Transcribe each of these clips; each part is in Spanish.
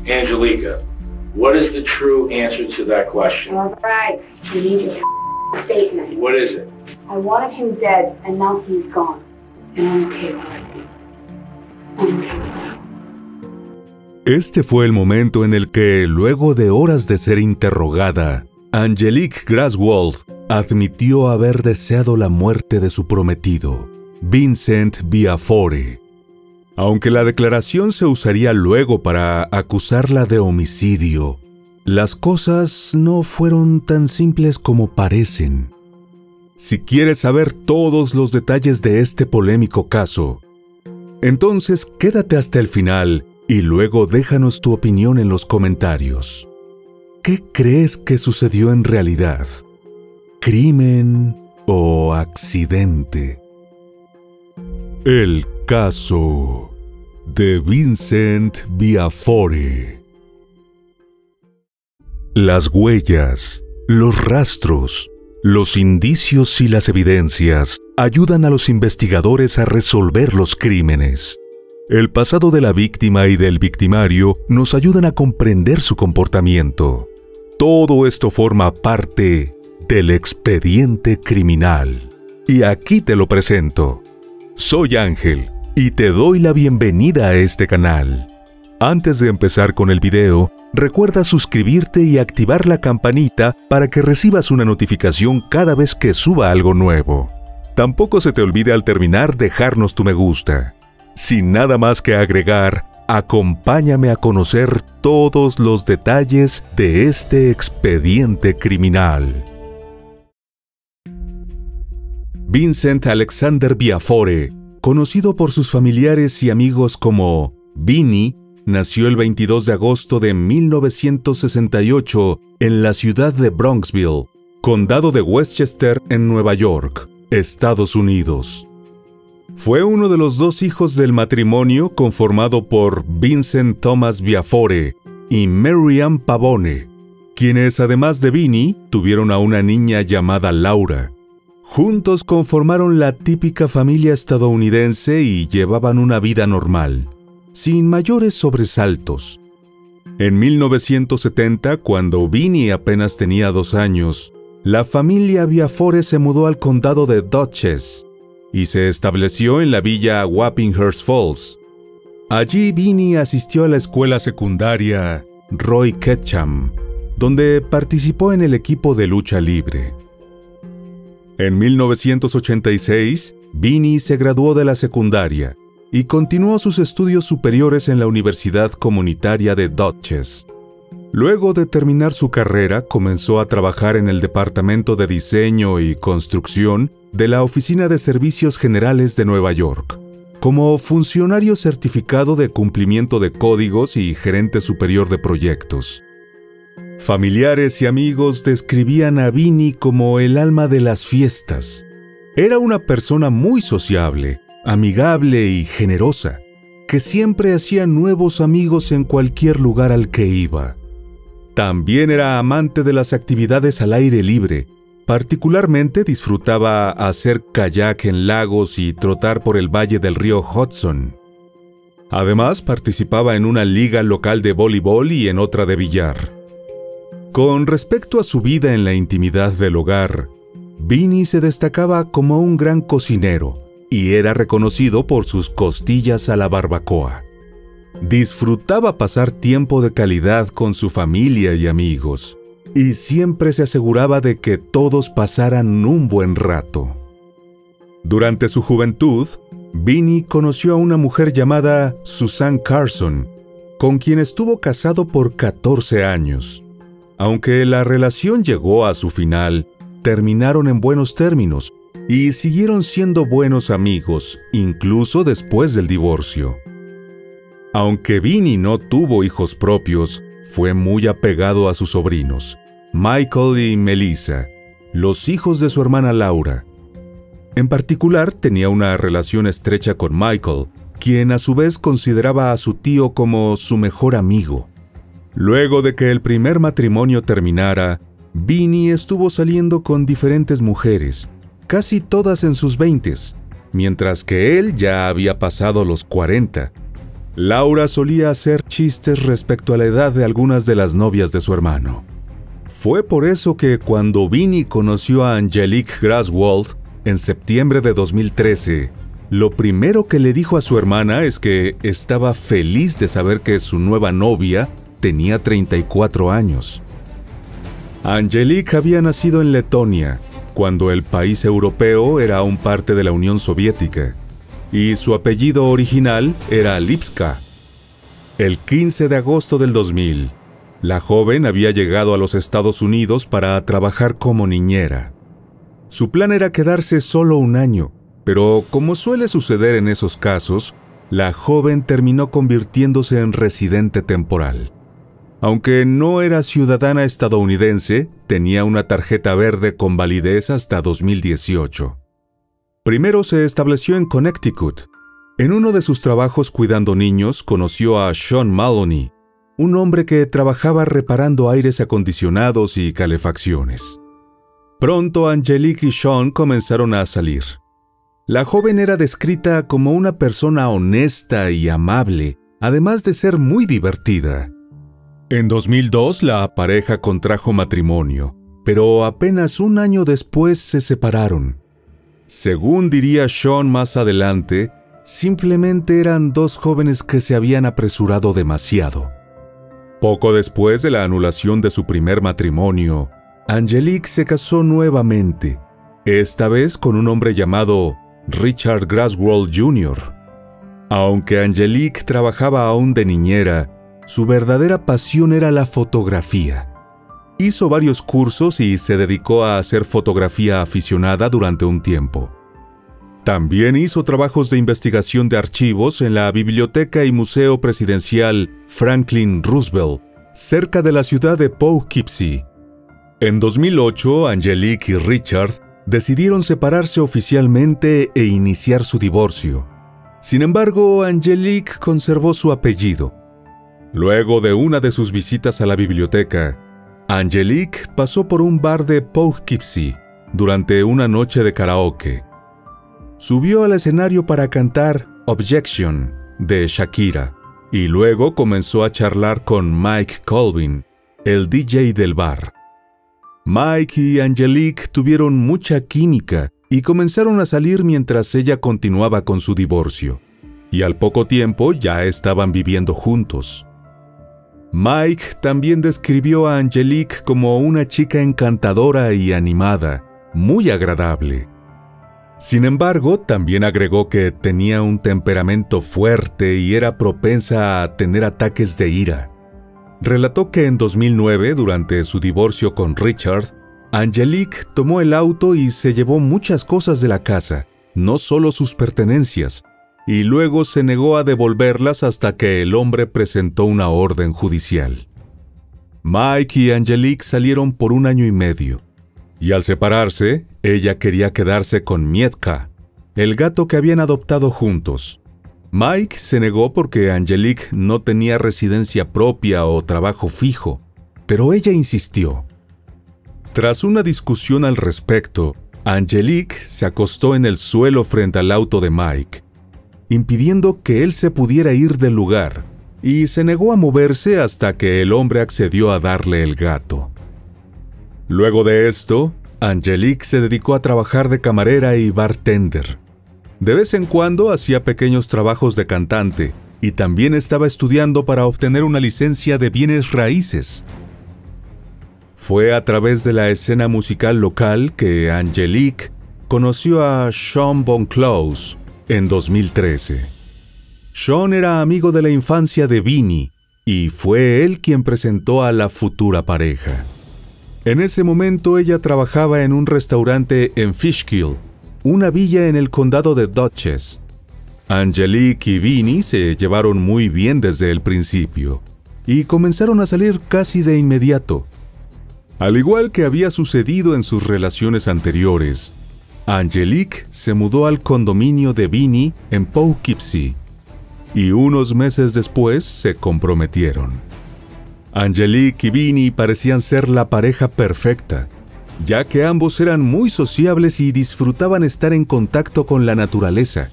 Angelica, what is the true answer to that question? All right, you need your statement. What is it? I wanted him dead, and now he's gone. And I'm okay with it. I'm okay with it. Este fue el momento en el que, luego de horas de ser interrogada, Angelique Griswold admitió haber deseado la muerte de su prometido, Vincent Biafore. Aunque la declaración se usaría luego para acusarla de homicidio, las cosas no fueron tan simples como parecen. Si quieres saber todos los detalles de este polémico caso, entonces quédate hasta el final y luego déjanos tu opinión en los comentarios. ¿Qué crees que sucedió en realidad? ¿Crimen o accidente? El caso de Vincent Biafore. Las huellas, los rastros, los indicios y las evidencias ayudan a los investigadores a resolver los crímenes. El pasado de la víctima y del victimario nos ayudan a comprender su comportamiento. Todo esto forma parte del expediente criminal. Y aquí te lo presento. Soy Ángel y te doy la bienvenida a este canal. Antes de empezar con el video, recuerda suscribirte y activar la campanita para que recibas una notificación cada vez que suba algo nuevo. Tampoco se te olvide al terminar dejarnos tu me gusta. Sin nada más que agregar, acompáñame a conocer todos los detalles de este expediente criminal. Vincent Alexander Biafore, conocido por sus familiares y amigos como Vinny, nació el 22 de agosto de 1968 en la ciudad de Bronxville, condado de Westchester, en Nueva York, Estados Unidos. Fue uno de los dos hijos del matrimonio conformado por Vincent Thomas Biafore y Maryam Pavone, quienes además de Vinny tuvieron a una niña llamada Laura. Juntos conformaron la típica familia estadounidense y llevaban una vida normal, sin mayores sobresaltos. En 1970, cuando Vinny apenas tenía 2 años, la familia Biafore se mudó al condado de Dutchess y se estableció en la villa Wappinghurst Falls. Allí Vinny asistió a la escuela secundaria Roy Ketchum, donde participó en el equipo de lucha libre. En 1986, Vinny se graduó de la secundaria y continuó sus estudios superiores en la Universidad Comunitaria de Dutchess. Luego de terminar su carrera, comenzó a trabajar en el Departamento de Diseño y Construcción de la Oficina de Servicios Generales de Nueva York, como funcionario certificado de cumplimiento de códigos y gerente superior de proyectos. Familiares y amigos describían a Vinny como el alma de las fiestas. Era una persona muy sociable, amigable y generosa, que siempre hacía nuevos amigos en cualquier lugar al que iba. También era amante de las actividades al aire libre. Particularmente disfrutaba hacer kayak en lagos y trotar por el valle del río Hudson. Además, participaba en una liga local de voleibol y en otra de billar. Con respecto a su vida en la intimidad del hogar, Vinny se destacaba como un gran cocinero y era reconocido por sus costillas a la barbacoa. Disfrutaba pasar tiempo de calidad con su familia y amigos, y siempre se aseguraba de que todos pasaran un buen rato. Durante su juventud, Vinny conoció a una mujer llamada Susan Carson, con quien estuvo casado por 14 años. Aunque la relación llegó a su final, terminaron en buenos términos y siguieron siendo buenos amigos, incluso después del divorcio. Aunque Vinny no tuvo hijos propios, fue muy apegado a sus sobrinos, Michael y Melissa, los hijos de su hermana Laura. En particular, tenía una relación estrecha con Michael, quien a su vez consideraba a su tío como su mejor amigo. Luego de que el primer matrimonio terminara, Vinny estuvo saliendo con diferentes mujeres, casi todas en sus 20s, mientras que él ya había pasado los 40. Laura solía hacer chistes respecto a la edad de algunas de las novias de su hermano. Fue por eso que cuando Vinnie conoció a Angelique Graswald en septiembre de 2013, lo primero que le dijo a su hermana es que estaba feliz de saber que su nueva novia tenía 34 años. Angelique había nacido en Letonia, cuando el país europeo era aún parte de la Unión Soviética, y su apellido original era Lipska. El 15 de agosto del 2000, la joven había llegado a los Estados Unidos para trabajar como niñera. Su plan era quedarse solo un año, pero como suele suceder en esos casos, la joven terminó convirtiéndose en residente temporal. Aunque no era ciudadana estadounidense, tenía una tarjeta verde con validez hasta 2018. Primero se estableció en Connecticut. En uno de sus trabajos cuidando niños, conoció a Sean Maloney, un hombre que trabajaba reparando aires acondicionados y calefacciones. Pronto Angelique y Sean comenzaron a salir. La joven era descrita como una persona honesta y amable, además de ser muy divertida. En 2002 la pareja contrajo matrimonio, pero apenas un año después se separaron. Según diría Sean más adelante, simplemente eran dos jóvenes que se habían apresurado demasiado. Poco después de la anulación de su primer matrimonio, Angelique se casó nuevamente, esta vez con un hombre llamado Richard Graswald Jr. Aunque Angelique trabajaba aún de niñera, su verdadera pasión era la fotografía. Hizo varios cursos y se dedicó a hacer fotografía aficionada durante un tiempo. También hizo trabajos de investigación de archivos en la Biblioteca y Museo Presidencial Franklin Roosevelt, cerca de la ciudad de Poughkeepsie. En 2008, Angelique y Richard decidieron separarse oficialmente e iniciar su divorcio. Sin embargo, Angelique conservó su apellido. Luego de una de sus visitas a la biblioteca, Angelique pasó por un bar de Poughkeepsie durante una noche de karaoke. Subió al escenario para cantar Objection de Shakira y luego comenzó a charlar con Mike Colvin, el DJ del bar. Mike y Angelique tuvieron mucha química y comenzaron a salir mientras ella continuaba con su divorcio, y al poco tiempo ya estaban viviendo juntos. Mike también describió a Angelique como una chica encantadora y animada, muy agradable. Sin embargo, también agregó que tenía un temperamento fuerte y era propensa a tener ataques de ira. Relató que en 2009, durante su divorcio con Richard, Angelique tomó el auto y se llevó muchas cosas de la casa, no solo sus pertenencias, y luego se negó a devolverlas hasta que el hombre presentó una orden judicial. Mike y Angelique salieron por 1 año y medio, y al separarse, ella quería quedarse con Mietka, el gato que habían adoptado juntos. Mike se negó porque Angelique no tenía residencia propia o trabajo fijo, pero ella insistió. Tras una discusión al respecto, Angelique se acostó en el suelo frente al auto de Mike, impidiendo que él se pudiera ir del lugar, y se negó a moverse hasta que el hombre accedió a darle el gato. Luego de esto, Angelique se dedicó a trabajar de camarera y bartender. De vez en cuando hacía pequeños trabajos de cantante y también estaba estudiando para obtener una licencia de bienes raíces. Fue a través de la escena musical local que Angelique conoció a Sean Bonclose en 2013. Sean era amigo de la infancia de Vinnie y fue él quien presentó a la futura pareja. En ese momento ella trabajaba en un restaurante en Fishkill, una villa en el condado de Dutchess. Angelique y Vinnie se llevaron muy bien desde el principio y comenzaron a salir casi de inmediato. Al igual que había sucedido en sus relaciones anteriores, Angelique se mudó al condominio de Vinnie en Poughkeepsie y unos meses después se comprometieron. Angelique y Vinnie parecían ser la pareja perfecta, ya que ambos eran muy sociables y disfrutaban estar en contacto con la naturaleza.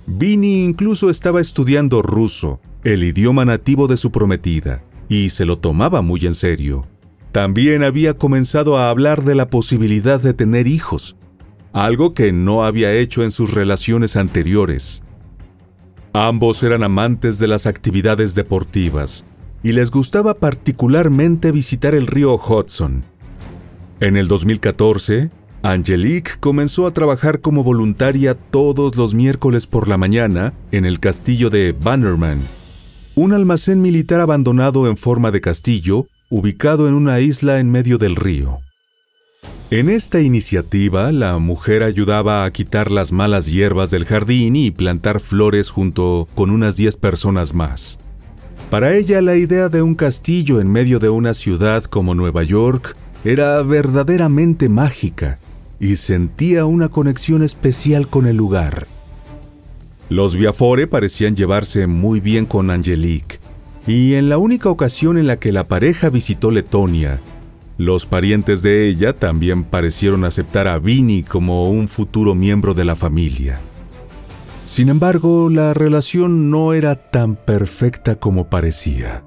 Vinny incluso estaba estudiando ruso, el idioma nativo de su prometida, y se lo tomaba muy en serio. También había comenzado a hablar de la posibilidad de tener hijos, algo que no había hecho en sus relaciones anteriores. Ambos eran amantes de las actividades deportivas, y les gustaba particularmente visitar el río Hudson. En el 2014, Angelique comenzó a trabajar como voluntaria todos los miércoles por la mañana en el castillo de Bannerman, un almacén militar abandonado en forma de castillo, ubicado en una isla en medio del río. En esta iniciativa, la mujer ayudaba a quitar las malas hierbas del jardín y plantar flores junto con unas 10 personas más. Para ella, la idea de un castillo en medio de una ciudad como Nueva York era verdaderamente mágica y sentía una conexión especial con el lugar. Los Biafore parecían llevarse muy bien con Angelique, y en la única ocasión en la que la pareja visitó Letonia, los parientes de ella también parecieron aceptar a Vinny como un futuro miembro de la familia. Sin embargo, la relación no era tan perfecta como parecía.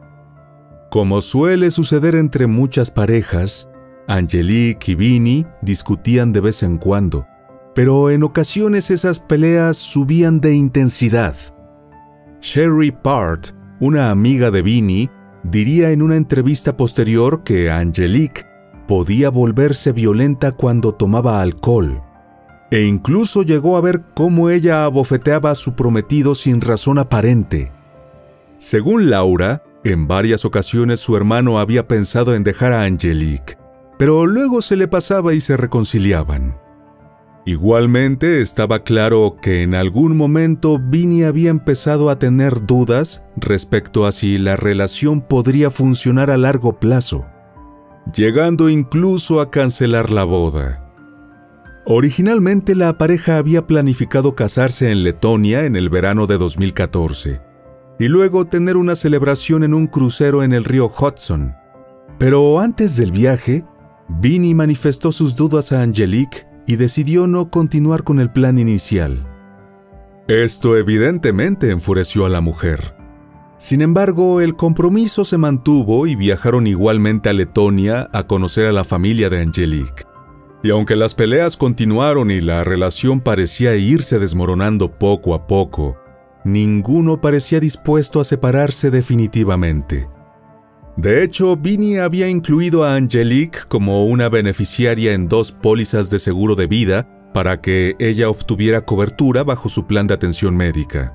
Como suele suceder entre muchas parejas, Angelique y Vinny discutían de vez en cuando, pero en ocasiones esas peleas subían de intensidad. Sherry Part, una amiga de Vinny, diría en una entrevista posterior que Angelique podía volverse violenta cuando tomaba alcohol, e incluso llegó a ver cómo ella abofeteaba a su prometido sin razón aparente. Según Laura, en varias ocasiones su hermano había pensado en dejar a Angelique, pero luego se le pasaba y se reconciliaban. Igualmente, estaba claro que en algún momento Vinny había empezado a tener dudas respecto a si la relación podría funcionar a largo plazo, llegando incluso a cancelar la boda. Originalmente, la pareja había planificado casarse en Letonia en el verano de 2014 y luego tener una celebración en un crucero en el río Hudson. Pero antes del viaje, Vinny manifestó sus dudas a Angelique y decidió no continuar con el plan inicial. Esto evidentemente enfureció a la mujer. Sin embargo, el compromiso se mantuvo y viajaron igualmente a Letonia a conocer a la familia de Angelique. Y aunque las peleas continuaron y la relación parecía irse desmoronando poco a poco, ninguno parecía dispuesto a separarse definitivamente. De hecho, Vinny había incluido a Angelique como una beneficiaria en 2 pólizas de seguro de vida para que ella obtuviera cobertura bajo su plan de atención médica.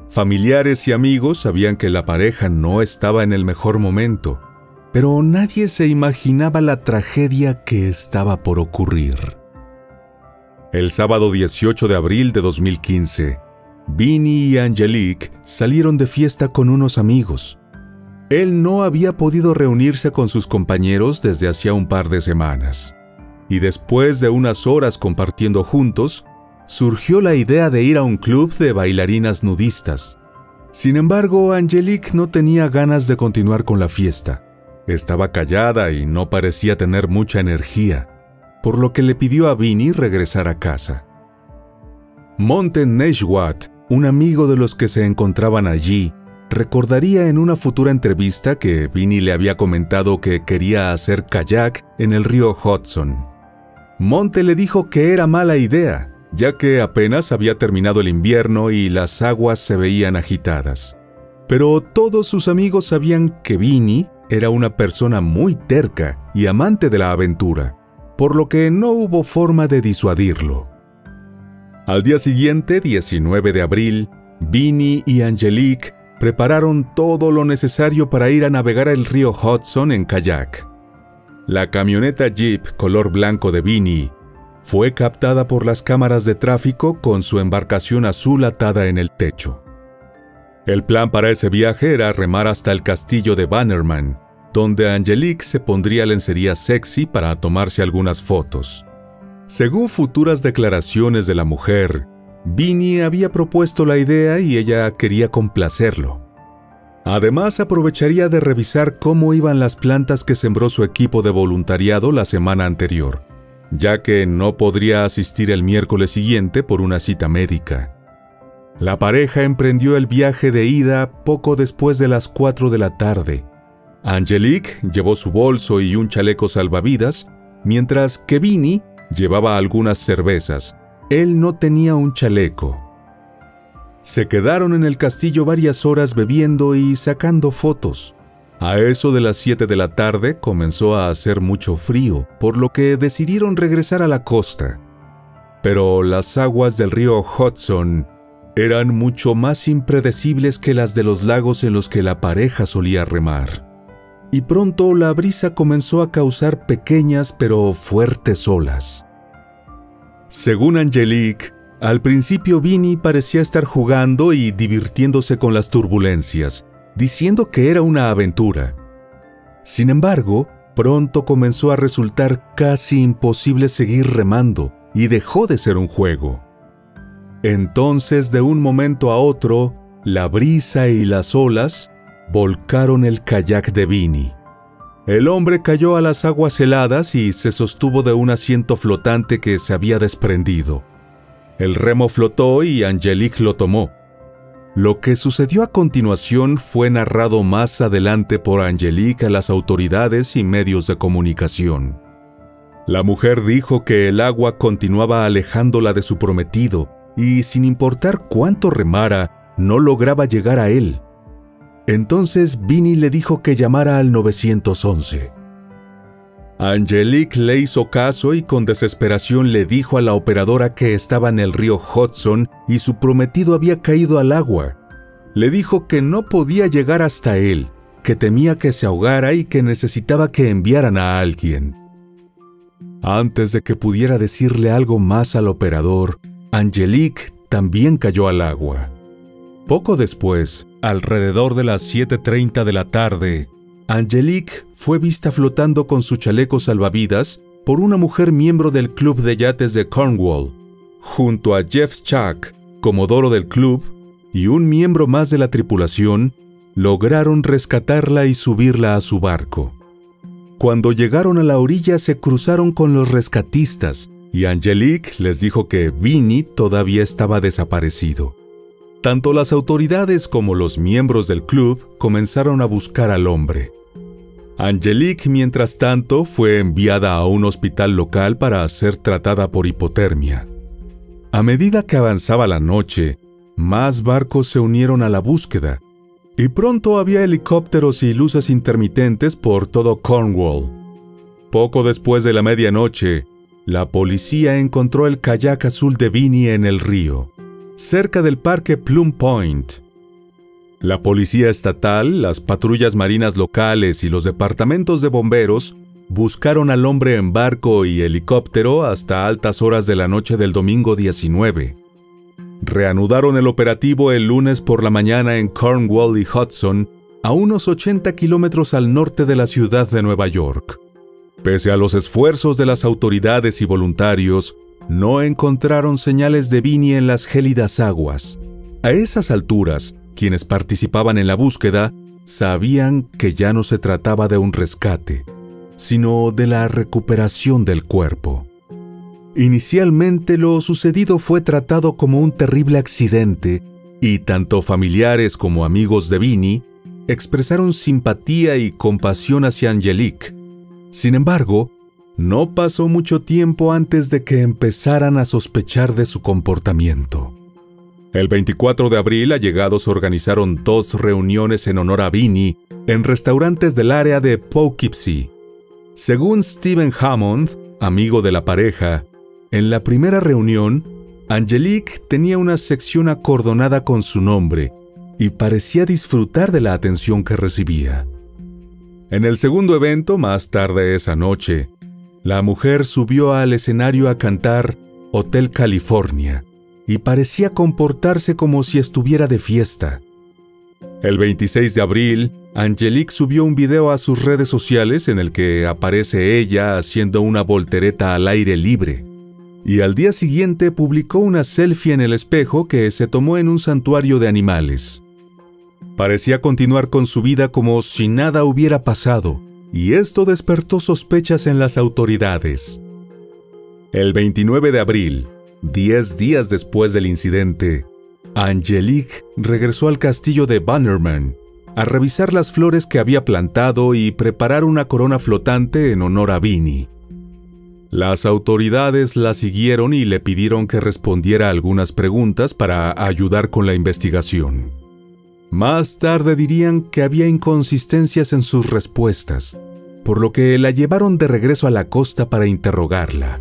Familiares y amigos sabían que la pareja no estaba en el mejor momento, pero nadie se imaginaba la tragedia que estaba por ocurrir. El sábado 18 de abril de 2015, Vinny y Angelique salieron de fiesta con unos amigos. Él no había podido reunirse con sus compañeros desde hacía un par de semanas, y después de unas horas compartiendo juntos, surgió la idea de ir a un club de bailarinas nudistas. Sin embargo, Angelique no tenía ganas de continuar con la fiesta. Estaba callada y no parecía tener mucha energía, por lo que le pidió a Vinny regresar a casa. Monte Neshwat, un amigo de los que se encontraban allí, recordaría en una futura entrevista que Vinny le había comentado que quería hacer kayak en el río Hudson. Monte le dijo que era mala idea, ya que apenas había terminado el invierno y las aguas se veían agitadas. Pero todos sus amigos sabían que Vinny era una persona muy terca y amante de la aventura, por lo que no hubo forma de disuadirlo. Al día siguiente, 19 de abril, Vinny y Angelique prepararon todo lo necesario para ir a navegar el río Hudson en kayak. La camioneta Jeep color blanco de Vinny fue captada por las cámaras de tráfico con su embarcación azul atada en el techo. El plan para ese viaje era remar hasta el castillo de Bannerman, donde Angelique se pondría lencería sexy para tomarse algunas fotos. Según futuras declaraciones de la mujer, Vinny había propuesto la idea y ella quería complacerlo. Además, aprovecharía de revisar cómo iban las plantas que sembró su equipo de voluntariado la semana anterior, ya que no podría asistir el miércoles siguiente por una cita médica. La pareja emprendió el viaje de ida poco después de las 4 de la tarde. Angelique llevó su bolso y un chaleco salvavidas, mientras que Vinnie llevaba algunas cervezas. Él no tenía un chaleco. Se quedaron en el castillo varias horas bebiendo y sacando fotos. A eso de las 7 de la tarde comenzó a hacer mucho frío, por lo que decidieron regresar a la costa. Pero las aguas del río Hudson eran mucho más impredecibles que las de los lagos en los que la pareja solía remar. Y pronto la brisa comenzó a causar pequeñas pero fuertes olas. Según Angelique, al principio Vinnie parecía estar jugando y divirtiéndose con las turbulencias, diciendo que era una aventura. Sin embargo, pronto comenzó a resultar casi imposible seguir remando y dejó de ser un juego. Entonces, de un momento a otro, la brisa y las olas volcaron el kayak de Vinnie. El hombre cayó a las aguas heladas y se sostuvo de un asiento flotante que se había desprendido. El remo flotó y Angelique lo tomó. Lo que sucedió a continuación fue narrado más adelante por Angelique a las autoridades y medios de comunicación. La mujer dijo que el agua continuaba alejándola de su prometido y, sin importar cuánto remara, no lograba llegar a él. Entonces Vinnie le dijo que llamara al 911. Angelique le hizo caso y con desesperación le dijo a la operadora que estaba en el río Hudson y su prometido había caído al agua. Le dijo que no podía llegar hasta él, que temía que se ahogara y que necesitaba que enviaran a alguien. Antes de que pudiera decirle algo más al operador, Angelique también cayó al agua. Poco después, alrededor de las 7:30 de la tarde, Angelique fue vista flotando con su chaleco salvavidas por una mujer miembro del club de yates de Cornwall, junto a Jeff Schack, comodoro del club, y un miembro más de la tripulación. Lograron rescatarla y subirla a su barco. Cuando llegaron a la orilla se cruzaron con los rescatistas y Angelique les dijo que Vinnie todavía estaba desaparecido. Tanto las autoridades como los miembros del club comenzaron a buscar al hombre. Angelique, mientras tanto, fue enviada a un hospital local para ser tratada por hipotermia. A medida que avanzaba la noche, más barcos se unieron a la búsqueda, y pronto había helicópteros y luces intermitentes por todo Cornwall. Poco después de la medianoche, la policía encontró el kayak azul de Vinnie en el río, cerca del parque Plum Point. La policía estatal, las patrullas marinas locales y los departamentos de bomberos buscaron al hombre en barco y helicóptero hasta altas horas de la noche del domingo 19. Reanudaron el operativo el lunes por la mañana en Cornwall y Hudson, a unos 80 kilómetros al norte de la ciudad de Nueva York. Pese a los esfuerzos de las autoridades y voluntarios, no encontraron señales de Vinnie en las gélidas aguas. A esas alturas, quienes participaban en la búsqueda sabían que ya no se trataba de un rescate, sino de la recuperación del cuerpo. Inicialmente lo sucedido fue tratado como un terrible accidente y tanto familiares como amigos de Vinnie expresaron simpatía y compasión hacia Angelique. Sin embargo, no pasó mucho tiempo antes de que empezaran a sospechar de su comportamiento. El 24 de abril, allegados organizaron 2 reuniones en honor a Vinnie en restaurantes del área de Poughkeepsie. Según Stephen Hammond, amigo de la pareja, en la primera reunión, Angelique tenía una sección acordonada con su nombre y parecía disfrutar de la atención que recibía. En el segundo evento, más tarde esa noche, la mujer subió al escenario a cantar Hotel California y parecía comportarse como si estuviera de fiesta. El 26 de abril, Angelique subió un video a sus redes sociales en el que aparece ella haciendo una voltereta al aire libre. Y al día siguiente publicó una selfie en el espejo que se tomó en un santuario de animales. Parecía continuar con su vida como si nada hubiera pasado, y esto despertó sospechas en las autoridades. El 29 de abril, 10 días después del incidente, Angelique regresó al castillo de Bannerman a revisar las flores que había plantado y preparar una corona flotante en honor a Vinnie. Las autoridades la siguieron y le pidieron que respondiera algunas preguntas para ayudar con la investigación. Más tarde dirían que había inconsistencias en sus respuestas, por lo que la llevaron de regreso a la costa para interrogarla.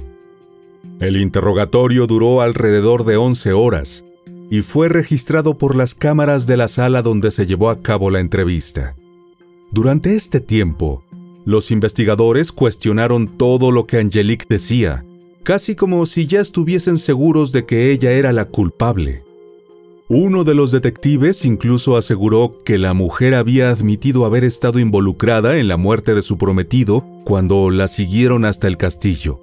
El interrogatorio duró alrededor de 11 horas y fue registrado por las cámaras de la sala donde se llevó a cabo la entrevista. Durante este tiempo, los investigadores cuestionaron todo lo que Angelique decía, casi como si ya estuviesen seguros de que ella era la culpable. Uno de los detectives incluso aseguró que la mujer había admitido haber estado involucrada en la muerte de su prometido cuando la siguieron hasta el castillo.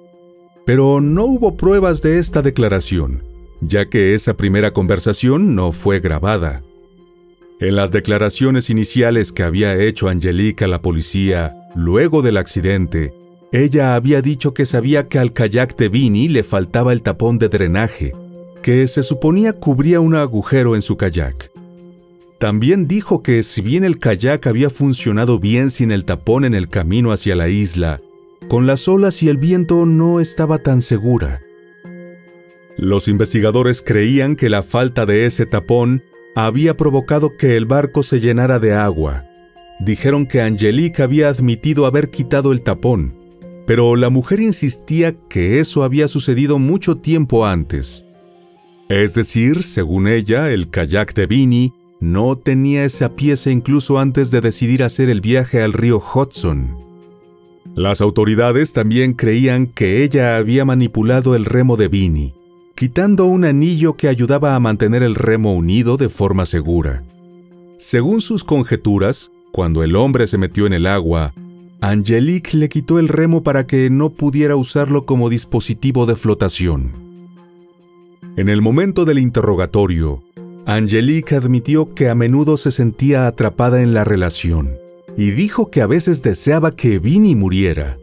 Pero no hubo pruebas de esta declaración, ya que esa primera conversación no fue grabada. En las declaraciones iniciales que había hecho Angelique a la policía luego del accidente, ella había dicho que sabía que al kayak de Vinnie le faltaba el tapón de drenaje, que se suponía cubría un agujero en su kayak. También dijo que si bien el kayak había funcionado bien sin el tapón en el camino hacia la isla, con las olas y el viento no estaba tan segura. Los investigadores creían que la falta de ese tapón había provocado que el barco se llenara de agua. Dijeron que Angelique había admitido haber quitado el tapón, pero la mujer insistía que eso había sucedido mucho tiempo antes. Es decir, según ella, el kayak de Vinnie no tenía esa pieza incluso antes de decidir hacer el viaje al río Hudson. Las autoridades también creían que ella había manipulado el remo de Vinnie, quitando un anillo que ayudaba a mantener el remo unido de forma segura. Según sus conjeturas, cuando el hombre se metió en el agua, Angelique le quitó el remo para que no pudiera usarlo como dispositivo de flotación. En el momento del interrogatorio, Angelique admitió que a menudo se sentía atrapada en la relación y dijo que a veces deseaba que Vinnie muriera.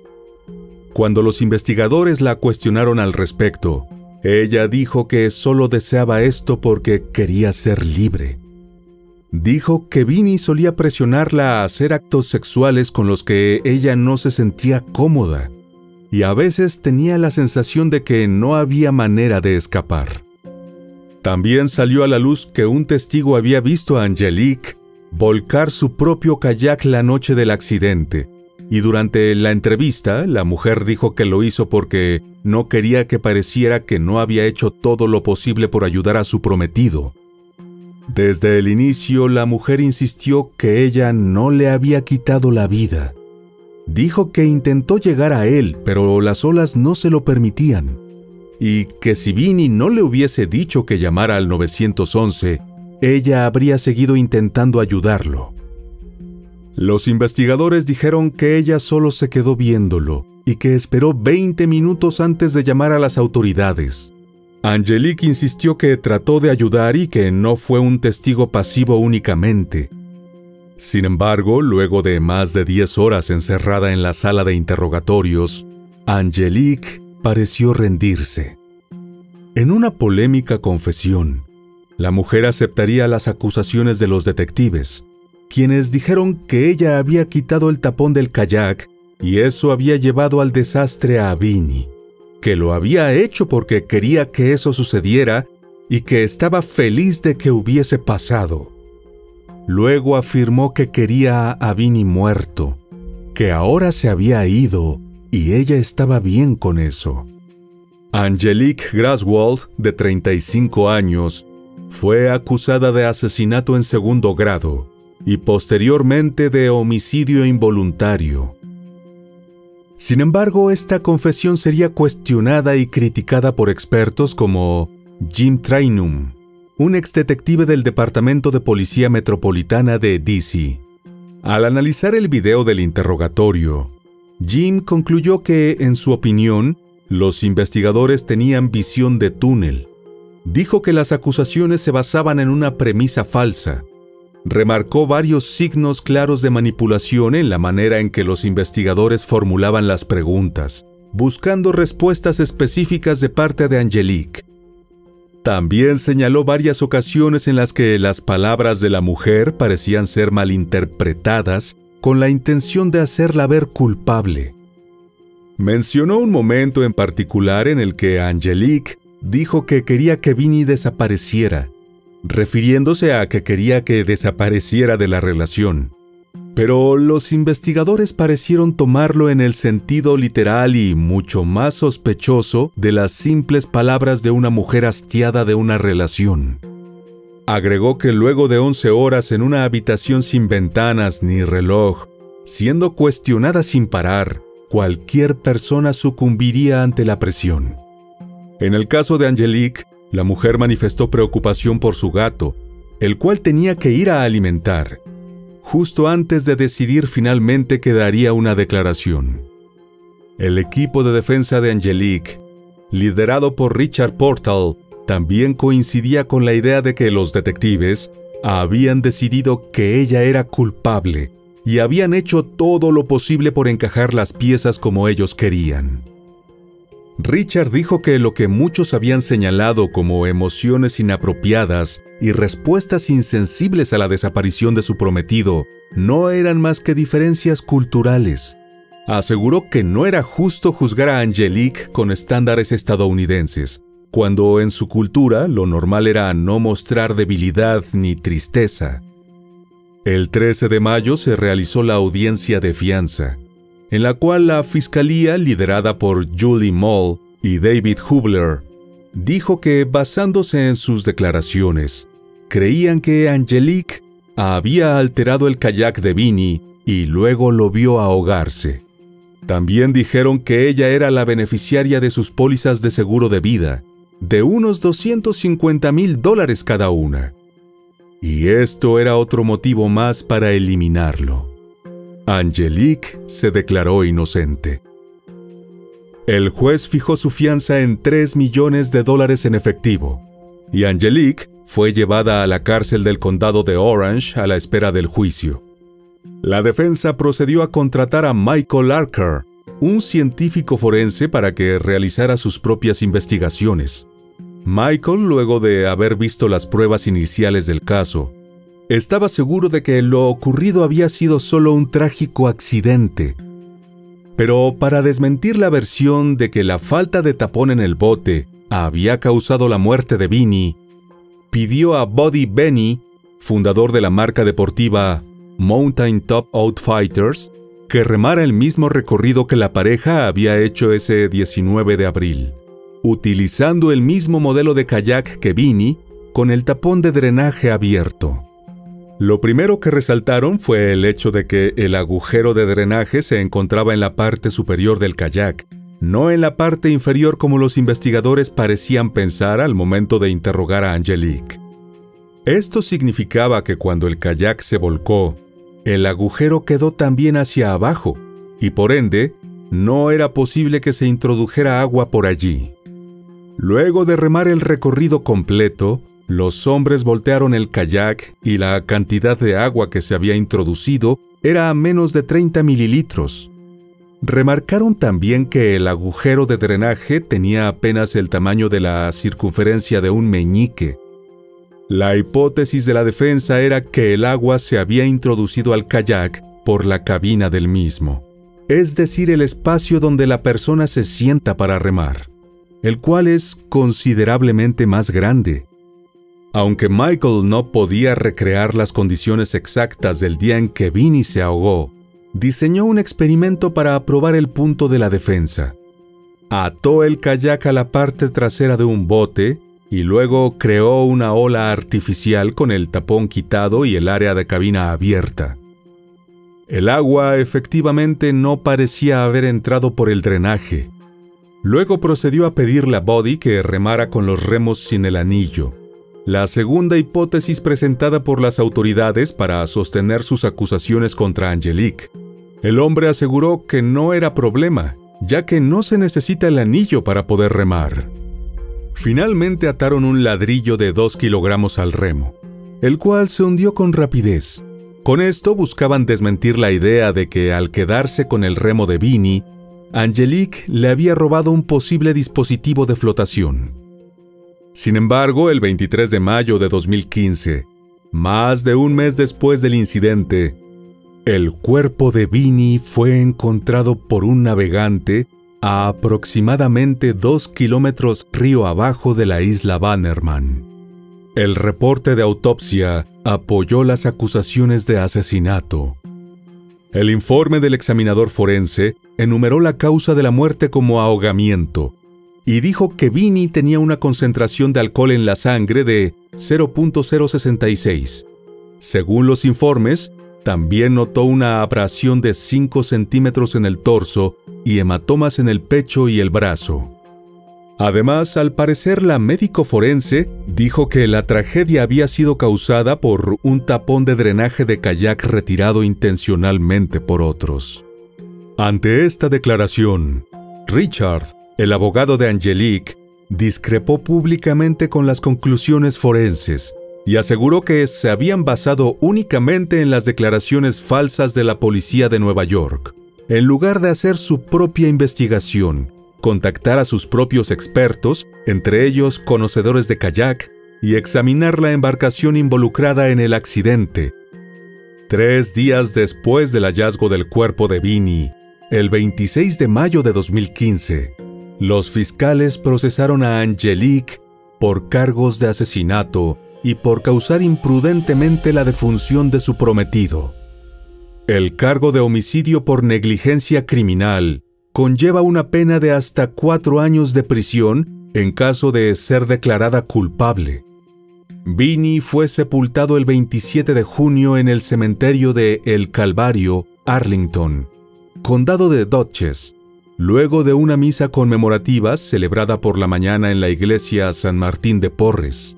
Cuando los investigadores la cuestionaron al respecto, ella dijo que solo deseaba esto porque quería ser libre. Dijo que Vinnie solía presionarla a hacer actos sexuales con los que ella no se sentía cómoda, y a veces tenía la sensación de que no había manera de escapar. También salió a la luz que un testigo había visto a Angelique volcar su propio kayak la noche del accidente, y durante la entrevista la mujer dijo que lo hizo porque no quería que pareciera que no había hecho todo lo posible por ayudar a su prometido. Desde el inicio, la mujer insistió que ella no le había quitado la vida. Dijo que intentó llegar a él, pero las olas no se lo permitían, y que si Vinnie no le hubiese dicho que llamara al 911, ella habría seguido intentando ayudarlo. Los investigadores dijeron que ella solo se quedó viéndolo y que esperó 20 minutos antes de llamar a las autoridades. Angelique insistió que trató de ayudar y que no fue un testigo pasivo únicamente. Sin embargo, luego de más de 10 horas encerrada en la sala de interrogatorios, Angelique pareció rendirse. En una polémica confesión, la mujer aceptaría las acusaciones de los detectives, quienes dijeron que ella había quitado el tapón del kayak y eso había llevado al desastre a Vinnie, que lo había hecho porque quería que eso sucediera y que estaba feliz de que hubiese pasado. Luego afirmó que quería a Vinnie muerto, que ahora se había ido y ella estaba bien con eso. Angelique Graswald, de 35 años, fue acusada de asesinato en segundo grado y posteriormente de homicidio involuntario. Sin embargo, esta confesión sería cuestionada y criticada por expertos como Jim Trainum, un exdetective del Departamento de Policía Metropolitana de D.C. Al analizar el video del interrogatorio, Jim concluyó que, en su opinión, los investigadores tenían visión de túnel. Dijo que las acusaciones se basaban en una premisa falsa. Remarcó varios signos claros de manipulación en la manera en que los investigadores formulaban las preguntas, buscando respuestas específicas de parte de Angelique. También señaló varias ocasiones en las que las palabras de la mujer parecían ser malinterpretadas con la intención de hacerla ver culpable. Mencionó un momento en particular en el que Angelique dijo que quería que Vinnie desapareciera, refiriéndose a que quería que desapareciera de la relación. Pero los investigadores parecieron tomarlo en el sentido literal y mucho más sospechoso de las simples palabras de una mujer hastiada de una relación. Agregó que luego de 11 horas en una habitación sin ventanas ni reloj, siendo cuestionada sin parar, cualquier persona sucumbiría ante la presión. En el caso de Angelique, la mujer manifestó preocupación por su gato, el cual tenía que ir a alimentar, justo antes de decidir finalmente que daría una declaración. El equipo de defensa de Angelique, liderado por Richard Portal, también coincidía con la idea de que los detectives habían decidido que ella era culpable y habían hecho todo lo posible por encajar las piezas como ellos querían. Richard dijo que lo que muchos habían señalado como emociones inapropiadas y respuestas insensibles a la desaparición de su prometido no eran más que diferencias culturales. Aseguró que no era justo juzgar a Angelique con estándares estadounidenses, cuando en su cultura lo normal era no mostrar debilidad ni tristeza. El 13 de mayo se realizó la audiencia de fianza, en la cual la fiscalía, liderada por Julie Moll y David Hubler, dijo que, basándose en sus declaraciones, creían que Angelique había alterado el kayak de Vinnie y luego lo vio ahogarse. También dijeron que ella era la beneficiaria de sus pólizas de seguro de vida, de unos $250,000 cada una. Y esto era otro motivo más para eliminarlo. Angelique se declaró inocente. El juez fijó su fianza en $3 millones en efectivo, y Angelique fue llevada a la cárcel del condado de Orange a la espera del juicio. La defensa procedió a contratar a Michael Larker, un científico forense, para que realizara sus propias investigaciones. Michael, luego de haber visto las pruebas iniciales del caso, estaba seguro de que lo ocurrido había sido solo un trágico accidente. Pero para desmentir la versión de que la falta de tapón en el bote había causado la muerte de Vinnie, pidió a Buddy Benny, fundador de la marca deportiva Mountain Top Outfitters, que remara el mismo recorrido que la pareja había hecho ese 19 de abril, utilizando el mismo modelo de kayak que Vinnie, con el tapón de drenaje abierto. Lo primero que resaltaron fue el hecho de que el agujero de drenaje se encontraba en la parte superior del kayak, no en la parte inferior como los investigadores parecían pensar al momento de interrogar a Angelique. Esto significaba que cuando el kayak se volcó, el agujero quedó también hacia abajo, y por ende, no era posible que se introdujera agua por allí. Luego de remar el recorrido completo, los hombres voltearon el kayak y la cantidad de agua que se había introducido era menos de 30 mililitros. Remarcaron también que el agujero de drenaje tenía apenas el tamaño de la circunferencia de un meñique. La hipótesis de la defensa era que el agua se había introducido al kayak por la cabina del mismo, es decir, el espacio donde la persona se sienta para remar, el cual es considerablemente más grande. Aunque Michael no podía recrear las condiciones exactas del día en que Vinnie se ahogó, diseñó un experimento para probar el punto de la defensa. Ató el kayak a la parte trasera de un bote y luego creó una ola artificial con el tapón quitado y el área de cabina abierta. El agua efectivamente no parecía haber entrado por el drenaje. Luego procedió a pedirle a Buddy que remara con los remos sin el anillo, la segunda hipótesis presentada por las autoridades para sostener sus acusaciones contra Angelique. El hombre aseguró que no era problema, ya que no se necesita el anillo para poder remar. Finalmente ataron un ladrillo de 2 kilogramos al remo, el cual se hundió con rapidez. Con esto buscaban desmentir la idea de que al quedarse con el remo de Vinnie, Angelique le había robado un posible dispositivo de flotación. Sin embargo, el 23 de mayo de 2015, más de un mes después del incidente, el cuerpo de Vinnie fue encontrado por un navegante a aproximadamente 2 kilómetros río abajo de la isla Bannerman. El reporte de autopsia apoyó las acusaciones de asesinato. El informe del examinador forense enumeró la causa de la muerte como ahogamiento y dijo que Vinnie tenía una concentración de alcohol en la sangre de 0.066. Según los informes, también notó una abrasión de 5 centímetros en el torso y hematomas en el pecho y el brazo. Además, al parecer, la médico forense dijo que la tragedia había sido causada por un tapón de drenaje de kayak retirado intencionalmente por otros. Ante esta declaración, Richard, el abogado de Angelique, discrepó públicamente con las conclusiones forenses y aseguró que se habían basado únicamente en las declaraciones falsas de la policía de Nueva York, en lugar de hacer su propia investigación, contactar a sus propios expertos, entre ellos conocedores de kayak, y examinar la embarcación involucrada en el accidente. 3 días después del hallazgo del cuerpo de Vinnie, el 26 de mayo de 2015, los fiscales procesaron a Angelique por cargos de asesinato y por causar imprudentemente la defunción de su prometido. El cargo de homicidio por negligencia criminal conlleva una pena de hasta 4 años de prisión en caso de ser declarada culpable. Vinnie fue sepultado el 27 de junio en el cementerio de El Calvario, Arlington, condado de Dutchess, luego de una misa conmemorativa celebrada por la mañana en la iglesia San Martín de Porres.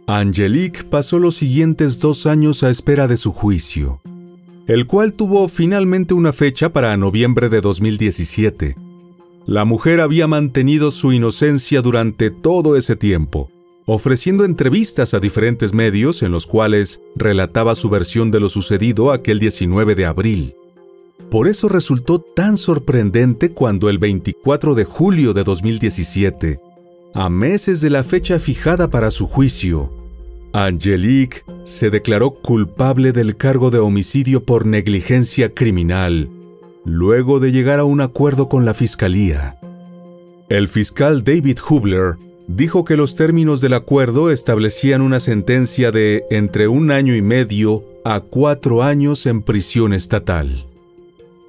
Angelique pasó los siguientes 2 años a espera de su juicio, el cual tuvo finalmente una fecha para noviembre de 2017. La mujer había mantenido su inocencia durante todo ese tiempo, ofreciendo entrevistas a diferentes medios en los cuales relataba su versión de lo sucedido aquel 19 de abril. Por eso resultó tan sorprendente cuando el 24 de julio de 2017, a meses de la fecha fijada para su juicio, Angelique se declaró culpable del cargo de homicidio por negligencia criminal, luego de llegar a un acuerdo con la fiscalía. El fiscal David Hubler dijo que los términos del acuerdo establecían una sentencia de entre 1 año y medio a 4 años en prisión estatal.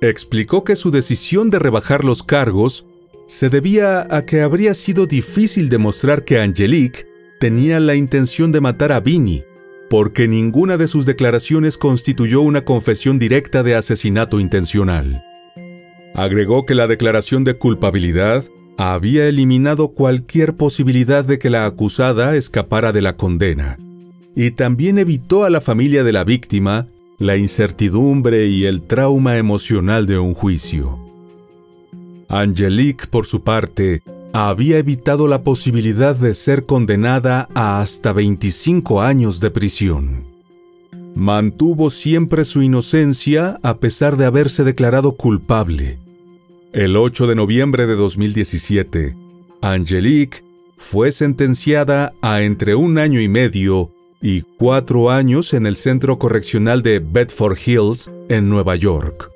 Explicó que su decisión de rebajar los cargos se debía a que habría sido difícil demostrar que Angelique tenía la intención de matar a Vinnie, porque ninguna de sus declaraciones constituyó una confesión directa de asesinato intencional. Agregó que la declaración de culpabilidad había eliminado cualquier posibilidad de que la acusada escapara de la condena, y también evitó a la familia de la víctima la incertidumbre y el trauma emocional de un juicio. Angelique, por su parte, había evitado la posibilidad de ser condenada a hasta 25 años de prisión. Mantuvo siempre su inocencia a pesar de haberse declarado culpable. El 8 de noviembre de 2017, Angelique fue sentenciada a entre 1 año y medio y 4 años en el Centro Correccional de Bedford Hills, en Nueva York.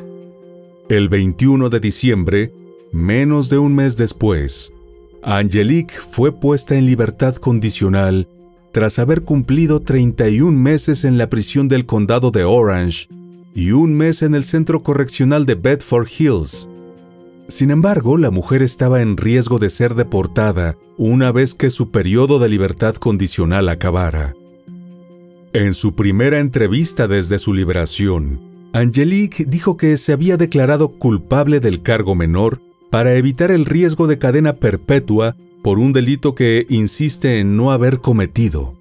El 21 de diciembre, menos de un mes después, Angelique fue puesta en libertad condicional tras haber cumplido 31 meses en la prisión del condado de Orange y 1 mes en el Centro Correccional de Bedford Hills. Sin embargo, la mujer estaba en riesgo de ser deportada una vez que su periodo de libertad condicional acabara. En su primera entrevista desde su liberación, Angelique dijo que se había declarado culpable del cargo menor para evitar el riesgo de cadena perpetua por un delito que insiste en no haber cometido.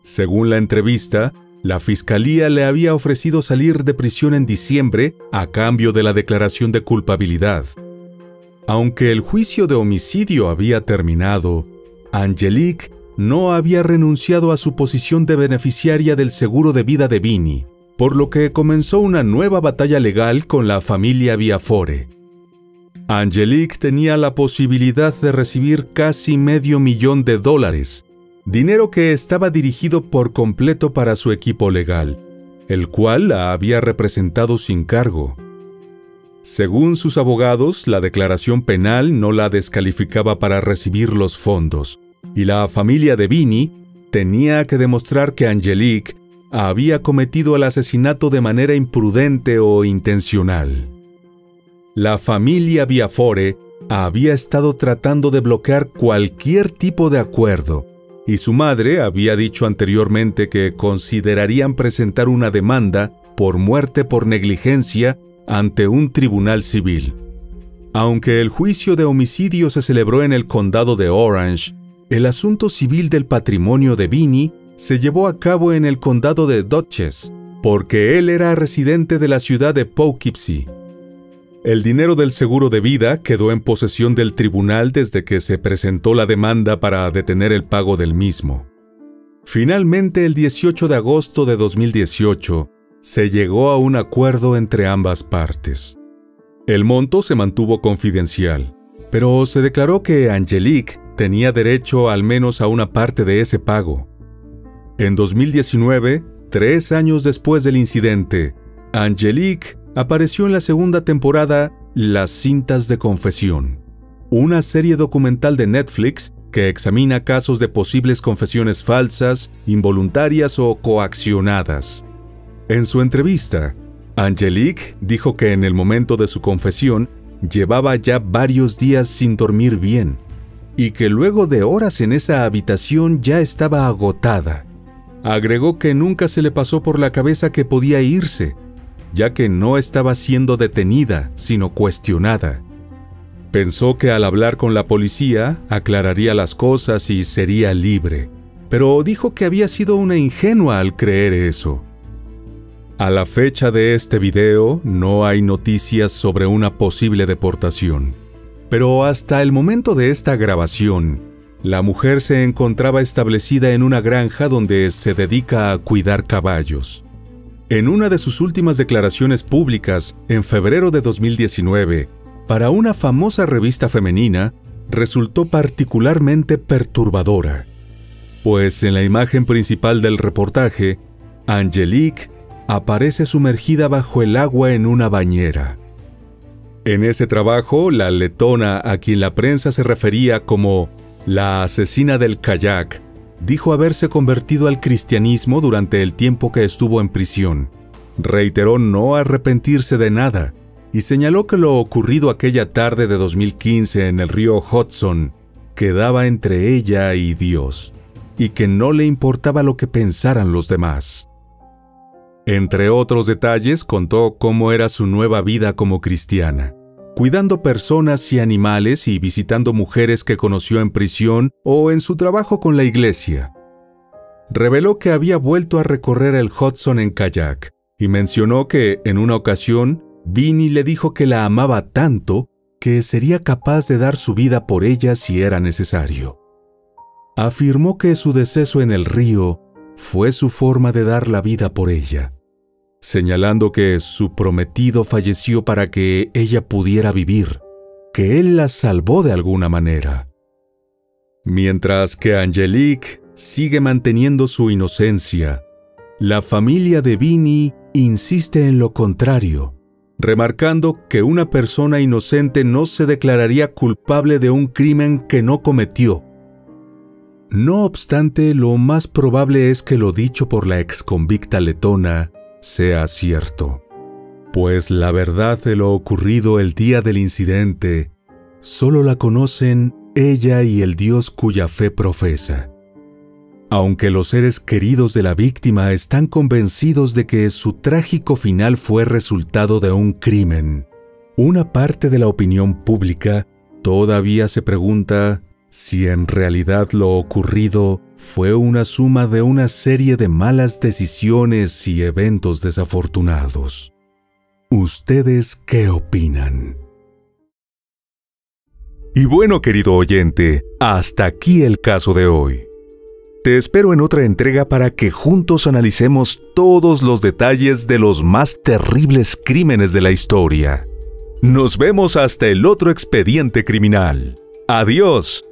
Según la entrevista, la fiscalía le había ofrecido salir de prisión en diciembre a cambio de la declaración de culpabilidad. Aunque el juicio de homicidio había terminado, Angelique no había renunciado a su posición de beneficiaria del seguro de vida de Vinnie, por lo que comenzó una nueva batalla legal con la familia Biafore. Angelique tenía la posibilidad de recibir casi $500,000, dinero que estaba dirigido por completo para su equipo legal, el cual la había representado sin cargo. Según sus abogados, la declaración penal no la descalificaba para recibir los fondos, y la familia de Vinnie tenía que demostrar que Angelique había cometido el asesinato de manera imprudente o intencional. La familia Biafore había estado tratando de bloquear cualquier tipo de acuerdo, y su madre había dicho anteriormente que considerarían presentar una demanda por muerte por negligencia ante un tribunal civil. Aunque el juicio de homicidio se celebró en el condado de Orange, el asunto civil del patrimonio de Vinnie se llevó a cabo en el condado de Dutchess, porque él era residente de la ciudad de Poughkeepsie. El dinero del seguro de vida quedó en posesión del tribunal desde que se presentó la demanda para detener el pago del mismo. Finalmente, el 18 de agosto de 2018, se llegó a un acuerdo entre ambas partes. El monto se mantuvo confidencial, pero se declaró que Angelique tenía derecho al menos a una parte de ese pago. En 2019, 3 años después del incidente, Angelique apareció en la segunda temporada Las cintas de confesión, una serie documental de Netflix que examina casos de posibles confesiones falsas, involuntarias o coaccionadas. En su entrevista, Angelique dijo que en el momento de su confesión llevaba ya varios días sin dormir bien y que luego de horas en esa habitación ya estaba agotada. Agregó que nunca se le pasó por la cabeza que podía irse, ya que no estaba siendo detenida, sino cuestionada. Pensó que al hablar con la policía aclararía las cosas y sería libre, pero dijo que había sido una ingenua al creer eso. A la fecha de este video no hay noticias sobre una posible deportación, pero hasta el momento de esta grabación, la mujer se encontraba establecida en una granja donde se dedica a cuidar caballos. En una de sus últimas declaraciones públicas, en febrero de 2019, para una famosa revista femenina, resultó particularmente perturbadora, pues en la imagen principal del reportaje, Angelique aparece sumergida bajo el agua en una bañera. En ese trabajo, la letona a quien la prensa se refería como la asesina del kayak, dijo haberse convertido al cristianismo durante el tiempo que estuvo en prisión. Reiteró no arrepentirse de nada y señaló que lo ocurrido aquella tarde de 2015 en el río Hudson quedaba entre ella y Dios, y que no le importaba lo que pensaran los demás. Entre otros detalles, contó cómo era su nueva vida como cristiana, cuidando personas y animales y visitando mujeres que conoció en prisión o en su trabajo con la iglesia. Reveló que había vuelto a recorrer el Hudson en kayak y mencionó que, en una ocasión, Vinnie le dijo que la amaba tanto que sería capaz de dar su vida por ella si era necesario. Afirmó que su deceso en el río fue su forma de dar la vida por ella, señalando que su prometido falleció para que ella pudiera vivir, que él la salvó de alguna manera. Mientras que Angelique sigue manteniendo su inocencia, la familia de Vinnie insiste en lo contrario, remarcando que una persona inocente no se declararía culpable de un crimen que no cometió. No obstante, lo más probable es que lo dicho por la exconvicta letona sea cierto, pues la verdad de lo ocurrido el día del incidente solo la conocen ella y el Dios cuya fe profesa. Aunque los seres queridos de la víctima están convencidos de que su trágico final fue resultado de un crimen, una parte de la opinión pública todavía se pregunta si en realidad lo ocurrido fue una suma de una serie de malas decisiones y eventos desafortunados. ¿Ustedes qué opinan? Y bueno, querido oyente, hasta aquí el caso de hoy. Te espero en otra entrega para que juntos analicemos todos los detalles de los más terribles crímenes de la historia. Nos vemos hasta el otro expediente criminal. Adiós.